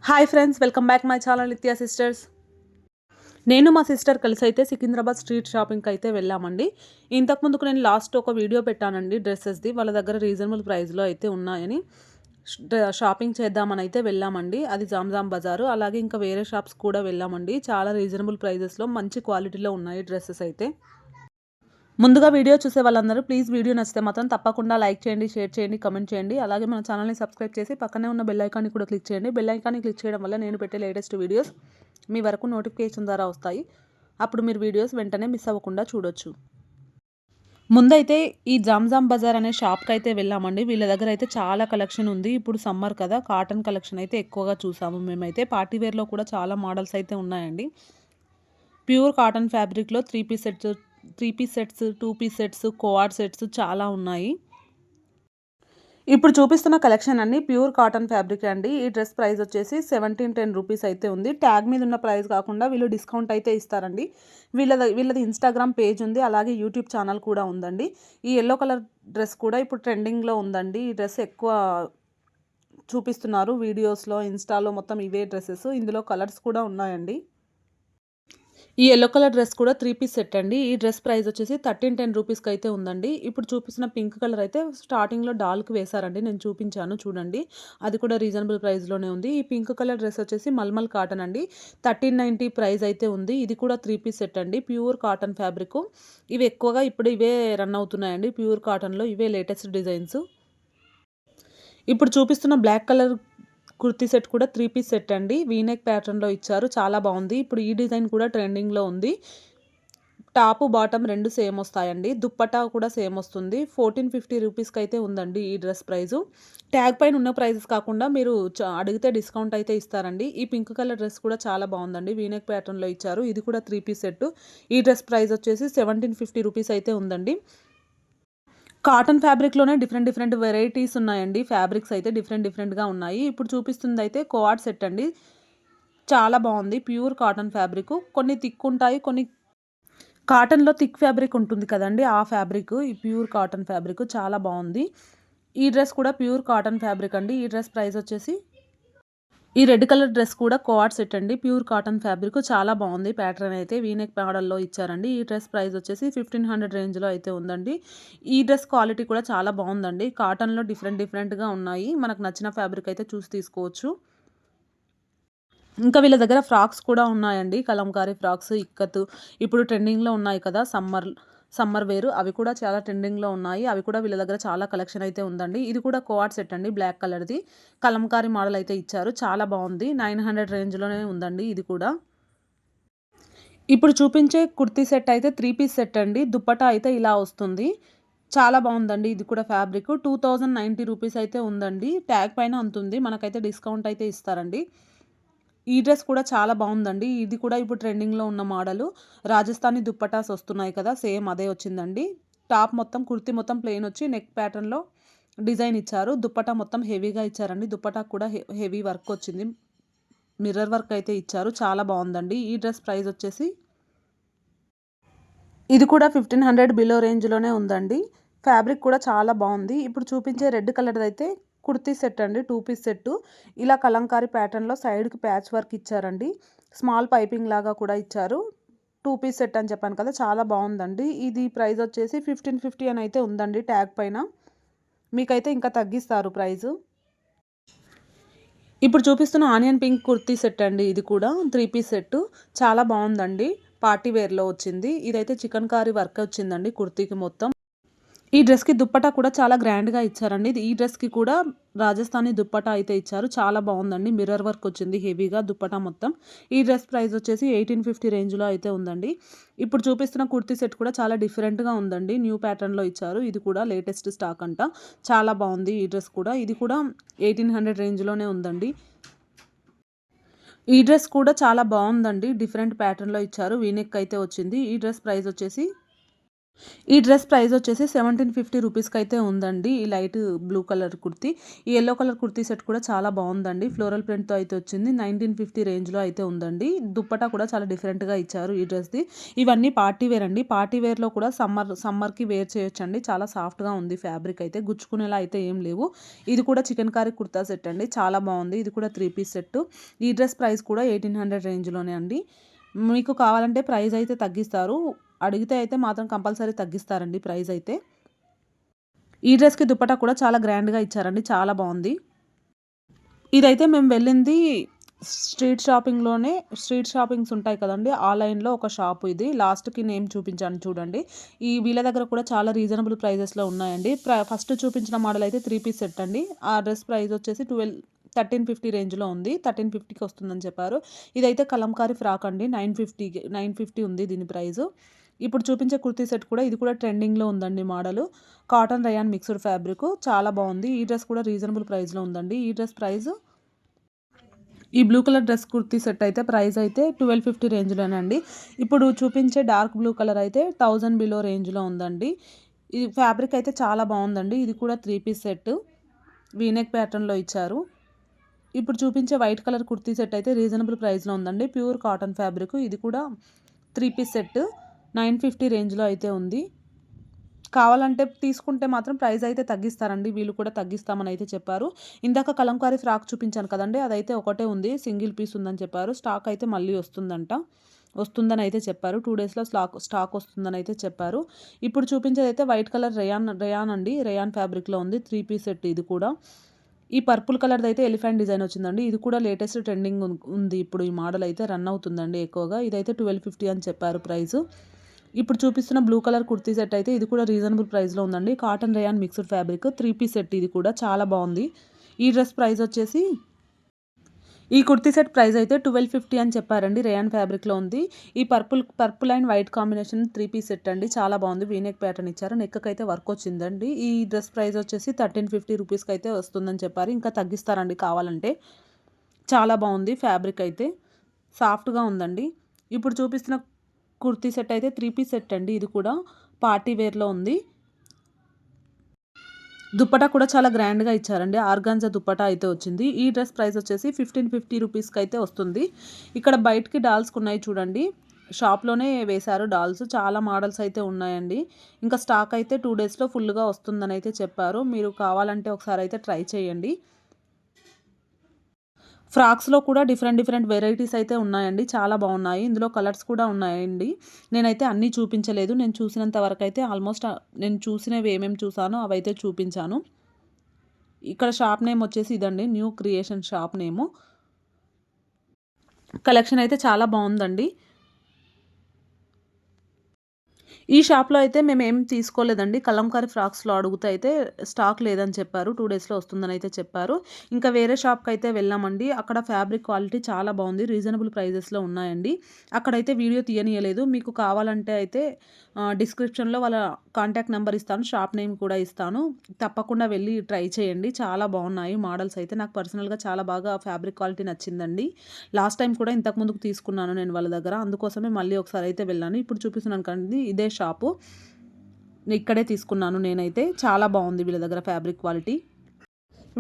Hi friends, welcome back my channel నిత్య sisters. నేను మా సిస్టర్ కలిసి అయితే సికింద్రాబాద్ స్ట్రీట్ షాపింగ్కి అయితే వెళ్ళామండి. ఇంతకుముందుకు నేను లాస్ట్ ఒక వీడియో పెట్టానండి డ్రెస్సెస్ది. వాళ్ళ దగ్గర రీజనబుల్ ప్రైస్లో అయితే ఉన్నాయని షాపింగ్ చేద్దామని అయితే వెళ్ళామండి. అది జామ్జామ్ బజారు. అలాగే ఇంకా వేరే షాప్స్ కూడా వెళ్ళామండి. చాలా రీజనబుల్ ప్రైజెస్లో మంచి క్వాలిటీలో ఉన్నాయి డ్రెస్సెస్ అయితే. ముందుగా వీడియో చూసే వాళ్ళందరూ ప్లీజ్ వీడియో నచ్చితే మాత్రం తప్పకుండా లైక్ చేయండి, షేర్ చేయండి, కమెంట్ చేయండి. అలాగే మన ఛానల్ని సబ్స్క్రైబ్ చేసి పక్కనే ఉన్న బెల్ ఐకాన్ని కూడా క్లిక్ చేయండి. బెల్ ఐకాన్ని క్లిక్ చేయడం వల్ల నేను పెట్టే లేటెస్ట్ వీడియోస్ మీ వరకు నోటిఫికేషన్ ద్వారా వస్తాయి. అప్పుడు మీరు వీడియోస్ వెంటనే మిస్ అవ్వకుండా చూడొచ్చు. ముందైతే ఈ జామ్జామ్ బజార్ అనే షాప్కి అయితే వెళ్ళామండి. వీళ్ళ దగ్గర అయితే చాలా కలెక్షన్ ఉంది. ఇప్పుడు సమ్మర్ కదా, కాటన్ కలెక్షన్ అయితే ఎక్కువగా చూసాము మేమైతే. పార్టీవేర్లో కూడా చాలా మోడల్స్ అయితే ఉన్నాయండి. ప్యూర్ కాటన్ ఫ్యాబ్రిక్లో three piece sets, 2 piece sets, coord sets చాలా ఉన్నాయి. ఇప్పుడు చూపిస్తున్న కలెక్షన్ అన్ని ప్యూర్ కాటన్ ఫ్యాబ్రిక్ అండి. ఈ డ్రెస్ ప్రైస్ వచ్చేసి 1710 రూపీస్ అయితే ఉంది. ట్యాగ్ మీద ఉన్న ప్రైస్ కాకుండా వీళ్ళు డిస్కౌంట్ అయితే ఇస్తారండి. వీళ్ళది ఇన్స్టాగ్రామ్ పేజ్ ఉంది, అలాగే యూట్యూబ్ ఛానల్ కూడా ఉందండి. ఈ ఎల్లో కలర్ డ్రెస్ కూడా ఇప్పుడు ట్రెండింగ్లో ఉందండి. ఈ డ్రెస్ ఎక్కువ చూపిస్తున్నారు వీడియోస్లో, ఇన్స్టాలో మొత్తం ఇవే డ్రెస్సెస్. ఇందులో కలర్స్ కూడా ఉన్నాయండి. ఈ ఎల్లో కలర్ డ్రెస్ కూడా 3 పీస్ సెట్ అండి. ఈ డ్రెస్ ప్రైస్ వచ్చేసి 1310 రూపీస్కి అయితే ఉందండి. ఇప్పుడు చూపిస్తున్న పింక్ కలర్ అయితే స్టార్టింగ్లో డాల్కి వేశారండి, నేను చూపించాను చూడండి. అది కూడా రీజనబుల్ ప్రైస్లోనే ఉంది. ఈ పింక్ కలర్ డ్రెస్ వచ్చేసి మల్మల్ కాటన్ అండి. 1390 ప్రైస్ అయితే ఉంది. ఇది కూడా 3 పీస్ సెట్ అండి, ప్యూర్ కాటన్ ఫ్యాబ్రిక్. ఇవి ఎక్కువగా ఇప్పుడు ఇవే రన్ అవుతున్నాయండి. ప్యూర్ కాటన్లో ఇవే లేటెస్ట్ డిజైన్స్. ఇప్పుడు చూపిస్తున్న బ్లాక్ కలర్ కుర్తీ సెట్ కూడా 3 పీస్ సెట్ అండి. వీనెక్ ప్యాటర్న్లో ఇచ్చారు, చాలా బాగుంది. ఇప్పుడు ఈ డిజైన్ కూడా ట్రెండింగ్లో ఉంది. టాపు బాటమ్ రెండు సేమ్ వస్తాయండి. దుప్పటా కూడా సేమ్ వస్తుంది. 1450 రూపీస్కి అయితే ఉందండి ఈ డ్రెస్ ప్రైజు. ట్యాగ్ పైన ఉన్న ప్రైజెస్ కాకుండా మీరు అడిగితే డిస్కౌంట్ అయితే ఇస్తారండి. ఈ పింక్ కలర్ డ్రెస్ కూడా చాలా బాగుందండి. వీనెక్ ప్యాటర్న్లో ఇచ్చారు. ఇది కూడా 3 పీస్ సెట్. ఈ డ్రెస్ ప్రైస్ వచ్చేసి 1750 రూపీస్ అయితే ఉందండి. కాటన్ ఫ్యాబ్రిక్లోనే డిఫరెంట్ వెరైటీస్ ఉన్నాయండి. ఫ్యాబ్రిక్స్ అయితే డిఫరెంట్గా ఉన్నాయి. ఇప్పుడు చూపిస్తుంది అయితే కోఆర్డ్ సెట్ అండి. చాలా బాగుంది. Pure cotton fabric. కొన్ని థిక్ ఉంటాయి, కొన్ని కాటన్లో థిక్ ఫ్యాబ్రిక్ ఉంటుంది కదండి, ఆ ఫ్యాబ్రిక్. ఈ ప్యూర్ కాటన్ ఫ్యాబ్రిక్ చాలా బాగుంది. ఈ డ్రెస్ కూడా ప్యూర్ కాటన్ ఫ్యాబ్రిక్ అండి. ఈ డ్రెస్ ప్రైస్ వచ్చేసి, ఈ రెడ్ కలర్ డ్రెస్ కూడా కోఆర్డ్ సెట్ అండి. ప్యూర్ కాటన్ ఫ్యాబ్రిక్ చాలా బాగుంది. ప్యాటర్న్ అయితే వీనెక్ మోడల్లో ఇచ్చారండి. ఈ డ్రెస్ ప్రైస్ వచ్చేసి 1500 రేంజ్లో అయితే ఉందండి. ఈ డ్రెస్ క్వాలిటీ కూడా చాలా బాగుందండి. కాటన్లో డిఫరెంట్గా ఉన్నాయి. మనకు నచ్చిన ఫ్యాబ్రిక్ అయితే చూసి తీసుకోవచ్చు. ఇంకా వీళ్ళ దగ్గర ఫ్రాక్స్ కూడా ఉన్నాయండి. కలంకారీ ఫ్రాక్స్, ఇక్కత్ ఇప్పుడు ట్రెండింగ్లో ఉన్నాయి కదా, సమ్మర్ వేరు. అవి కూడా చాలా ట్రెండింగ్లో ఉన్నాయి. అవి కూడా వీళ్ళ దగ్గర చాలా కలెక్షన్ అయితే ఉందండి. ఇది కూడా కోఆర్డ్ సెట్ అండి, బ్లాక్ కలర్ది. కలంకారీ మోడల్ అయితే ఇచ్చారు, చాలా బాగుంది. 900 రేంజ్లోనే ఉందండి ఇది కూడా. ఇప్పుడు చూపించే కుర్తీ సెట్ అయితే 3 పీస్ సెట్ అండి. దుప్పటా అయితే ఇలా వస్తుంది. చాలా బాగుందండి. ఇది కూడా ఫ్యాబ్రిక్ 2090 రూపీస్ అయితే ఉందండి. ట్యాగ్ పైన అంతుంది, మనకైతే డిస్కౌంట్ అయితే ఇస్తారండి. ఈ డ్రెస్ కూడా చాలా బాగుందండి. ఇది కూడా ఇప్పుడు ట్రెండింగ్లో ఉన్న మోడలు. రాజస్థానీ దుప్పటాస్ వస్తున్నాయి కదా, సేమ్ అదే వచ్చిందండి. టాప్ మొత్తం కుర్తీ మొత్తం ప్లెయిన్ వచ్చి నెక్ ప్యాటర్న్లో డిజైన్ ఇచ్చారు. దుప్పటా మొత్తం హెవీగా ఇచ్చారండి. దుప్పటా కూడా హెవీ వర్క్ వచ్చింది. మిర్రర్ వర్క్ అయితే ఇచ్చారు, చాలా బాగుందండి. ఈ డ్రెస్ ప్రైస్ వచ్చేసి, ఇది కూడా 1500 బిలో రేంజ్లోనే ఉందండి. ఫ్యాబ్రిక్ కూడా చాలా బాగుంది. ఇప్పుడు చూపించే రెడ్ కలర్ అయితే కుర్తీ సెట్ అండి, 2 పీస్ సెట్. ఇలా కలంకారీ ప్యాటర్న్లో సైడ్కి ప్యాచ్ వర్క్ ఇచ్చారండి. స్మాల్ పైపింగ్ లాగా కూడా ఇచ్చారు. 2 పీస్ సెట్ అని చెప్పాను కదా, చాలా బాగుందండి. ఇది ప్రైస్ వచ్చేసి 1550 అని అయితే ఉందండి ట్యాగ్ పైన. మీకైతే ఇంకా తగ్గిస్తారు ప్రైజు. ఇప్పుడు చూపిస్తున్న ఆనియన్ పింక్ కుర్తీ సెట్ అండి. ఇది కూడా 3 పీస్ సెట్, చాలా బాగుందండి. పార్టీ వేర్లో వచ్చింది. ఇదైతే చికెన్ కారీ వర్క్ వచ్చిందండి కుర్తీకి మొత్తం. ఈ డ్రెస్కి దుప్పటా కూడా చాలా గ్రాండ్గా ఇచ్చారండి. ఈ డ్రెస్కి కూడా రాజస్థానీ దుప్పటా అయితే ఇచ్చారు, చాలా బాగుందండి. మిర్రర్ వర్క్ వచ్చింది హెవీగా దుప్పటా మొత్తం. ఈ డ్రెస్ ప్రైస్ వచ్చేసి 1850 రేంజ్లో అయితే ఉందండి. ఇప్పుడు చూపిస్తున్న కుర్తీ సెట్ కూడా చాలా డిఫరెంట్గా ఉందండి. న్యూ ప్యాటర్న్లో ఇచ్చారు. ఇది కూడా లేటెస్ట్ స్టాక్ అంట, చాలా బాగుంది. ఈ డ్రెస్ కూడా, ఇది కూడా 1800 రేంజ్లోనే ఉందండి. ఈ డ్రెస్ కూడా చాలా బాగుందండి. డిఫరెంట్ ప్యాటర్న్లో ఇచ్చారు. వీనెక్ అయితే వచ్చింది. ఈ డ్రెస్ ప్రైస్ వచ్చేసి ఈ డ్రెస్ ప్రైస్ వచ్చేసి 1750 రూపీస్కి అయితే ఉందండి. ఈ లైట్ బ్లూ కలర్ కుర్తీ, ఈ యెల్లో కలర్ కుర్తీ సెట్ కూడా చాలా బాగుందండి. ఫ్లోరల్ ప్రింట్తో అయితే వచ్చింది. 1950 రేంజ్లో అయితే ఉందండి. దుప్పటా కూడా చాలా డిఫరెంట్గా ఇచ్చారు ఈ డ్రెస్ది. ఇవన్నీ పార్టీ వేర్ అండి. పార్టీ వేర్లో కూడా సమ్మర్కి వేర్ చేయొచ్చండి. చాలా సాఫ్ట్గా ఉంది ఫ్యాబ్రిక్ అయితే, గుచ్చుకునేలా అయితే ఏం లేవు. ఇది కూడా చికెన్ కారీ కుర్తా సెట్ అండి, చాలా బాగుంది. ఇది కూడా 3 పీస్ సెట్. ఈ డ్రెస్ ప్రైస్ కూడా 1800 రేంజ్లోనే అండి. మీకు కావాలంటే ప్రైస్ అయితే తగ్గిస్తారు, అడిగితే అయితే మాత్రం కంపల్సరీ తగ్గిస్తారండి ప్రైస్ అయితే. ఈ డ్రెస్కి దుపట్టా కూడా చాలా గ్రాండ్గా ఇచ్చారండి, చాలా బాగుంది. ఇదైతే మేము వెళ్ళింది స్ట్రీట్ షాపింగ్స్ ఉంటాయి కదండి, ఆ లైన్లో ఒక షాపు. ఇది లాస్ట్కి నేమ్ చూపించాను చూడండి. వీళ్ళ దగ్గర కూడా చాలా రీజనబుల్ ప్రైజెస్లో ఉన్నాయండి. ఫస్ట్ చూపించిన మోడల్ అయితే 3 పీస్ సెట్ అండి. ఆ డ్రెస్ ప్రైస్ వచ్చేసి 1350 రేంజ్లో ఉంది. 1350కి వస్తుందని చెప్పారు. ఇదైతే కలంకారీ ఫ్రాక్ అండి. 950 ఉంది దీని ప్రైజు. ఇప్పుడు చూపించే కుర్తీ సెట్ కూడా, ఇది కూడా ట్రెండింగ్లో ఉందండి model. Cotton rayon mixed fabric, చాలా బాగుంది. ఈ డ్రెస్ కూడా రీజనబుల్ ప్రైస్లో ఉందండి. ఈ డ్రెస్ ప్రైస్, ఈ blue colour dress kurti set అయితే ప్రైస్ అయితే 1250 రేంజ్లోనండి. ఇప్పుడు చూపించే డార్క్ బ్లూ కలర్ అయితే 1000 బిలో రేంజ్లో ఉందండి. ఈ ఫ్యాబ్రిక్ అయితే చాలా బాగుందండి. ఇది కూడా 3 పీస్ సెట్, వీనెక్ ప్యాటర్న్లో ఇచ్చారు. ఇప్పుడు చూపించే వైట్ కలర్ కుర్తీ సెట్ అయితే రీజనబుల్ ప్రైస్లో ఉందండి. ప్యూర్ కాటన్ ఫ్యాబ్రిక్, ఇది కూడా 3 పీస్ సెట్ 950 రేంజ్లో అయితే ఉంది. కావాలంటే తీసుకుంటే మాత్రం ప్రైస్ అయితే తగ్గిస్తారండి, వీళ్ళు కూడా తగ్గిస్తామని అయితే చెప్పారు. ఇందాక కలంకారీ ఫ్రాక్ చూపించాను కదండి, అదైతే ఒకటే ఉంది, సింగిల్ పీస్ ఉందని చెప్పారు. స్టాక్ అయితే మళ్ళీ వస్తుందని అయితే చెప్పారు. 2 డేస్లో స్టాక్ వస్తుందని అయితే చెప్పారు. ఇప్పుడు చూపించేది అయితే వైట్ కలర్ రేయాన్ అండి, రేయాన్ ఫ్యాబ్రిక్లో ఉంది. 3 పీస్ సెట్ ఇది కూడా. ఈ పర్పుల్ కలర్ది అయితే ఎలిఫెంట్ డిజైన్ వచ్చిందండి. ఇది కూడా లేటెస్ట్ ట్రెండింగ్ ఉంది. ఇప్పుడు ఈ మోడల్ అయితే రన్ అవుతుందండి ఎక్కువగా. ఇదైతే 1250 అని చెప్పారు ప్రైస్. ఇప్పుడు చూపిస్తున్న బ్లూ కలర్ కుర్తీ సెట్ అయితే ఇది కూడా రీజనబుల్ ప్రైస్లో ఉందండి. Cotton rayon mixed fabric 3 piece set, ఇది కూడా చాలా బాగుంది. ఈ డ్రెస్ ప్రైస్ వచ్చేసి, ఈ కుర్తీ సెట్ ప్రైస్ అయితే 1250 అని చెప్పారండి. రేయాన్ ఫ్యాబ్రిక్లో ఉంది. ఈ purple and white combination 3 piece set అండి, చాలా బాగుంది. వీనెక్ ప్యాటర్న్ ఇచ్చారు, నెక్కి అయితే వర్క్ వచ్చిందండి. ఈ డ్రెస్ ప్రైస్ వచ్చేసి 1350 రూపీస్కి అయితే వస్తుందని చెప్పారు. ఇంకా తగ్గిస్తారండి కావాలంటే. చాలా బాగుంది ఫ్యాబ్రిక్ అయితే, సాఫ్ట్గా ఉందండి. ఇప్పుడు చూపిస్తున్న కుర్తీ సెట్ అయితే 3 పీస్ సెట్ అండి, ఇది కూడా పార్టీ వేర్లో ఉంది. దుప్పటా కూడా చాలా గ్రాండ్గా ఇచ్చారండి. ఆర్గాన్జా దుప్పటా అయితే వచ్చింది. ఈ డ్రెస్ ప్రైస్ వచ్చేసి 1550 రూపీస్కి అయితే వస్తుంది. ఇక్కడ బయటికి డాల్స్ ఉన్నాయి చూడండి, షాప్లోనే వేశారు డాల్స్. చాలా మోడల్స్ అయితే ఉన్నాయండి. ఇంకా స్టాక్ అయితే 2 డేస్లో ఫుల్గా వస్తుందని అయితే చెప్పారు. మీరు కావాలంటే ఒకసారి అయితే ట్రై చేయండి. ఫ్రాక్స్లో కూడా డిఫరెంట్ వెరైటీస్ అయితే ఉన్నాయండి, చాలా బాగున్నాయి. ఇందులో కలర్స్ కూడా ఉన్నాయండి. నేనైతే అన్నీ చూపించలేదు, నేను చూసినంత వరకు అయితే ఆల్మోస్ట్ నేను చూసినవి ఏమేమి చూసానో అవైతే చూపించాను. ఇక్కడ షాప్ నేమ్ వచ్చేసి ఇదండి, న్యూ క్రియేషన్ షాప్ నేము. కలెక్షన్ అయితే చాలా బాగుందండి. ఈ షాప్లో అయితే మేము ఏం తీసుకోలేదండి. కలంకారీ ఫ్రాక్స్లో అడుగుతే అయితే స్టాక్ లేదని చెప్పారు. 2 డేస్లో వస్తుందని అయితే చెప్పారు. ఇంకా వేరే షాప్కి అయితే వెళ్ళామండి. అక్కడ ఫ్యాబ్రిక్ క్వాలిటీ చాలా బాగుంది, రీజనబుల్ ప్రైజెస్లో ఉన్నాయండి. అక్కడైతే వీడియో తీయనీయలేదు. మీకు కావాలంటే అయితే డిస్క్రిప్షన్లో వాళ్ళ కాంటాక్ట్ నెంబర్ ఇస్తాను, షాప్ నేమ్ కూడా ఇస్తాను. తప్పకుండా వెళ్ళి ట్రై చేయండి, చాలా బాగున్నాయి మోడల్స్ అయితే. నాకు పర్సనల్గా చాలా బాగా ఫ్యాబ్రిక్ క్వాలిటీ నచ్చిందండి. లాస్ట్ టైం కూడా ఇంతకుముందుకు తీసుకున్నాను నేను వాళ్ళ దగ్గర, అందుకోసమే మళ్ళీ ఒకసారి అయితే వెళ్ళాను. ఇప్పుడు చూపిస్తున్నాను కండి, ఇదే షాపు, ఇక్కడే తీసుకున్నాను నేనైతే. చాలా బాగుంది వీళ్ళ దగ్గర ఫ్యాబ్రిక్ క్వాలిటీ.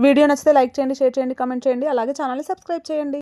వీడియో నచ్చితే లైక్ చేయండి, షేర్ చేయండి, కామెంట్ చేయండి, అలాగే ఛానల్ని సబ్స్క్రైబ్ చేయండి.